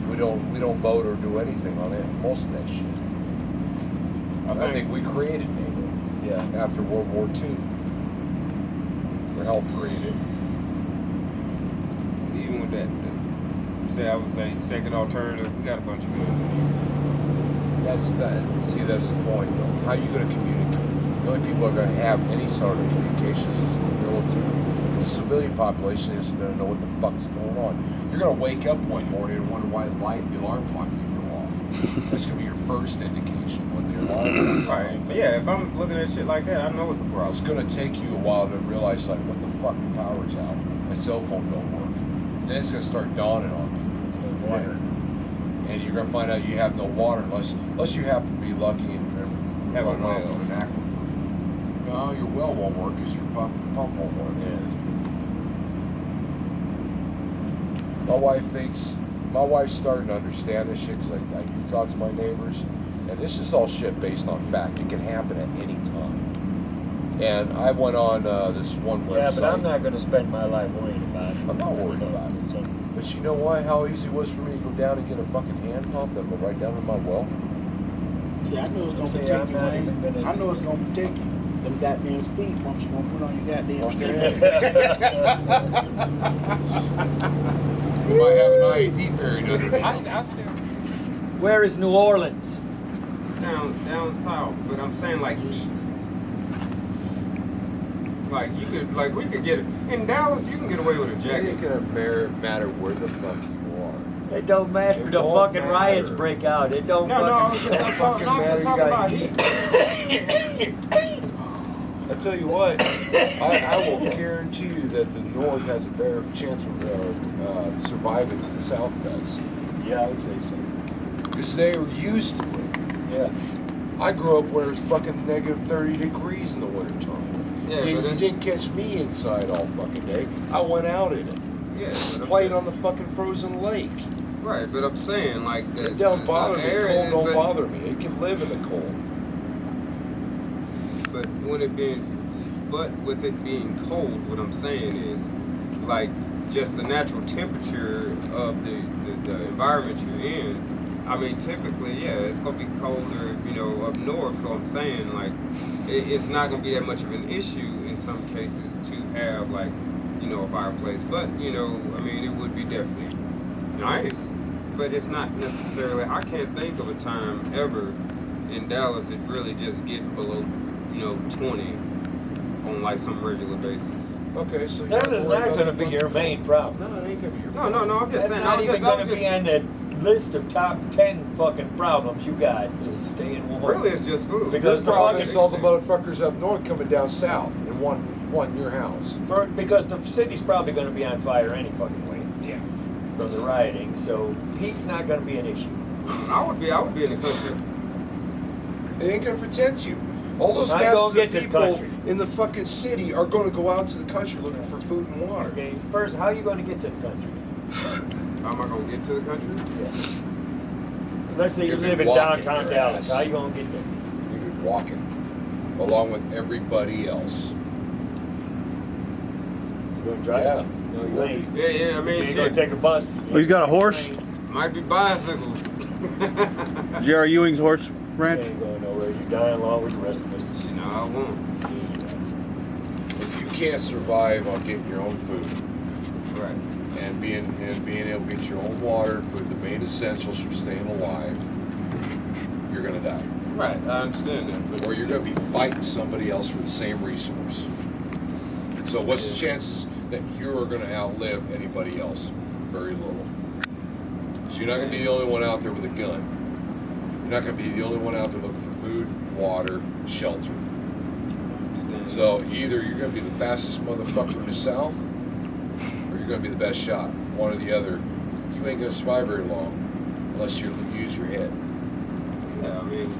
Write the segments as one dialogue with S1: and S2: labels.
S1: We don't vote or do anything on it. Most of that shit. I think we created NATO.
S2: Yeah.
S1: After World War II. Or helped create it.
S3: Even with that, I would say second alternative, we got a bunch of guns.
S1: That's the point though. How are you going to communicate? The only people who are going to have any sort of communications is the military. The civilian population isn't going to know what the fuck's going on. You're going to wake up one morning and wonder why the alarm clock didn't go off. That's going to be your first indication when the alarm clock.
S3: Right. But yeah, if I'm looking at shit like that, I know it's a problem.
S1: It's going to take you a while to realize, like, what the fuck, the power's out. My cell phone don't work. Then it's going to start dawning on people. Water. And you're going to find out you have no water unless you happen to be lucky and
S3: have
S1: run
S3: a
S1: off
S3: well.
S1: of an aquifer. No, your well won't work because your pump won't work.
S3: Yeah, that's true.
S1: My wife's starting to understand this shit because I do talk to my neighbors, and this is all shit based on fact. It can happen at any time. And I went on this one website.
S2: Yeah, but I'm not going to spend my life worrying about it.
S1: I'm not worried about it.
S2: So.
S1: But you know what? How easy it was for me to go down and get a fucking hand pump that go right down to my well.
S4: Yeah, I know it's gonna protect you, man. I know it's gonna protect you. Them goddamn speed bumps you gonna put on your goddamn steering.
S1: You might have an IED period under it.
S3: I still
S2: Where is New Orleans?
S3: down south, but I'm saying like heat. Like we could get it in Dallas. You can get away with a
S1: It
S3: jacket.
S1: ain't gonna matter where the fuck you are.
S2: It don't matter.
S1: It
S2: The
S1: won't
S2: fucking
S1: matter.
S2: riots break out. It don't
S3: No, I'm
S2: fucking...
S3: just talking about heat.
S1: I tell you what, I will guarantee you that the North has a better chance of surviving than the South does.
S2: Yeah, I would say so.
S1: Because they are used to it.
S2: Yeah.
S1: I grew up where it was fucking negative 30 degrees in the wintertime.
S3: Yeah,
S1: you
S3: but
S1: didn't catch me inside all fucking day. I went out in it.
S3: Yeah, but
S1: Played on the fucking frozen lake.
S3: Right, but I'm saying like
S1: It don't bother me. The cold don't bother me. It can live in the cold.
S3: But with it being cold, what I'm saying is like just the natural temperature of the environment you're in. I mean, typically, yeah, it's gonna be colder, up north. So I'm saying like it's not gonna be that much of an issue in some cases to have like a fireplace. But I mean, it would be definitely nice. But it's not necessarily. I can't think of a time ever in Dallas it really just get below 20 on like some regular basis.
S1: Okay, so
S2: That is not going to be your main problem.
S1: No, it ain't gonna be your
S3: No, I'm just
S2: That's
S3: saying.
S2: not even going to be on the list of top 10 fucking problems you got is staying warm.
S3: Really, it's just food.
S2: Because
S1: The problem is all the motherfuckers up north coming down south and want your house.
S2: Because the city's probably going to be on fire any fucking way.
S1: Yeah.
S2: From the rioting, so heat's not going to be an issue.
S3: I would be in the country.
S1: It ain't gonna protect you. All those
S2: I gonna
S1: masses
S2: get
S1: of
S2: to the
S1: people
S2: country.
S1: in the fucking city are gonna go out to the country looking for food and water.
S2: Okay, first, how are you going to get to the country?
S3: How am I gonna get to the country?
S2: Yes. Let's say you
S1: You'll be
S2: live in
S1: walking
S2: downtown
S1: your
S2: Dallas.
S1: ass.
S2: How you going to get there?
S1: You've been walking along with everybody else.
S2: You going to drive?
S1: Yeah.
S2: No, you ain't.
S3: Yeah. I
S2: You
S3: mean,
S2: ain't going to take a bus.
S5: Oh, he's got a horse?
S3: might be bicycles.
S5: J.R. Ewing's horse
S2: You
S5: ranch?
S2: ain't going nowhere. You're dying along with the rest of us.
S3: I won't.
S1: If you can't survive on getting your own food
S3: Right.
S1: and being able to get your own water, food, the main essentials for staying alive, you're gonna die.
S3: Right. I understand that. But
S1: Or you're gonna be fighting somebody else for the same resource. So what's the chances that you're gonna outlive anybody else? Very little. So you're not gonna be the only one out there with a gun. You're not gonna be the only one out there looking for food, water, shelter. So either you're going to be the fastest motherfucker in the South, or you're going to be the best shot. One or the other. You ain't going to survive very long unless you use your head.
S3: Yeah, I mean,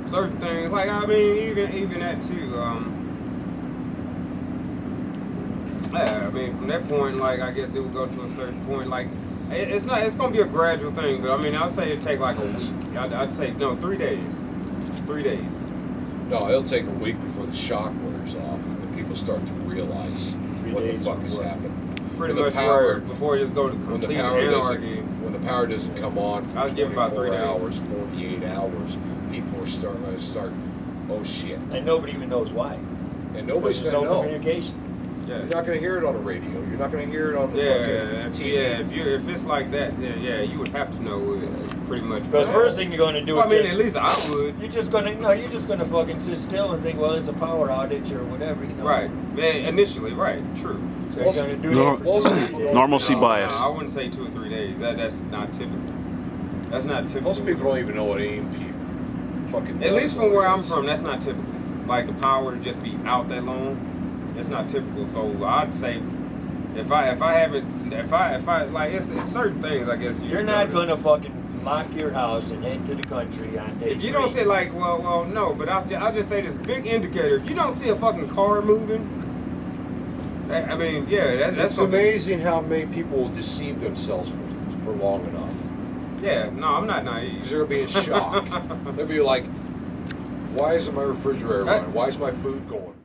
S3: certain things like even that too. Yeah, I mean, from that point, like I guess it would go to a certain point. Like it's going to be a gradual thing, but I mean, I'd say it'd take like a week. I'd say no, 3 days. 3 days.
S1: No, it'll take a week before the shock wears off and people start to realize what the fuck is happening.
S3: pretty
S1: When the
S3: much
S1: power-
S3: where before it just go to
S1: when the
S3: complete
S1: power
S3: anarchy.
S1: when the power doesn't come on for
S3: I'll give about 3
S1: 24
S3: days.
S1: hours, 48 hours, people are starting to start. Oh shit!
S2: And nobody even knows why.
S1: And nobody's
S2: There's
S1: gonna
S2: no
S1: know.
S2: communication.
S3: Yeah.
S1: You're not gonna hear it on the radio. You're not gonna hear it on the
S3: Yeah,
S1: fucking TV.
S3: if it's like that, yeah, you would have to know it pretty much.
S2: Because first thing you're gonna do
S3: Well, I
S2: is
S3: mean,
S2: just,
S3: at least I would.
S2: you're just gonna fucking sit still and think, well, it's a power outage or whatever, you know.
S3: Right. Yeah, initially, right. True.
S2: So you're gonna do
S5: Nor-
S2: that for
S1: most
S2: 2
S1: people
S2: days.
S1: don't-
S5: Normalcy
S1: No,
S5: bias.
S3: I wouldn't say 2 or 3 days. That's not typical. That's not typical.
S1: Most people don't even know what EMP fucking.
S3: At
S1: does
S3: least from where I'm
S1: nowadays.
S3: from, that's not typical. Like the power to just be out that long, that's not typical. So I'd say if I like it's certain things I guess
S2: You're not gonna fucking lock your house and head to the country on day
S3: If you don't
S2: three.
S3: say like well no, but I'll just say this big indicator. If you don't see a fucking car moving, I mean yeah, that's
S1: It's
S3: something-
S1: amazing how many people will deceive themselves for long enough.
S3: Yeah, no, I'm not naive.
S1: Because they're gonna be in shock. They'll be like, "Why isn't my refrigerator
S3: That-
S1: running? Why is my food going?"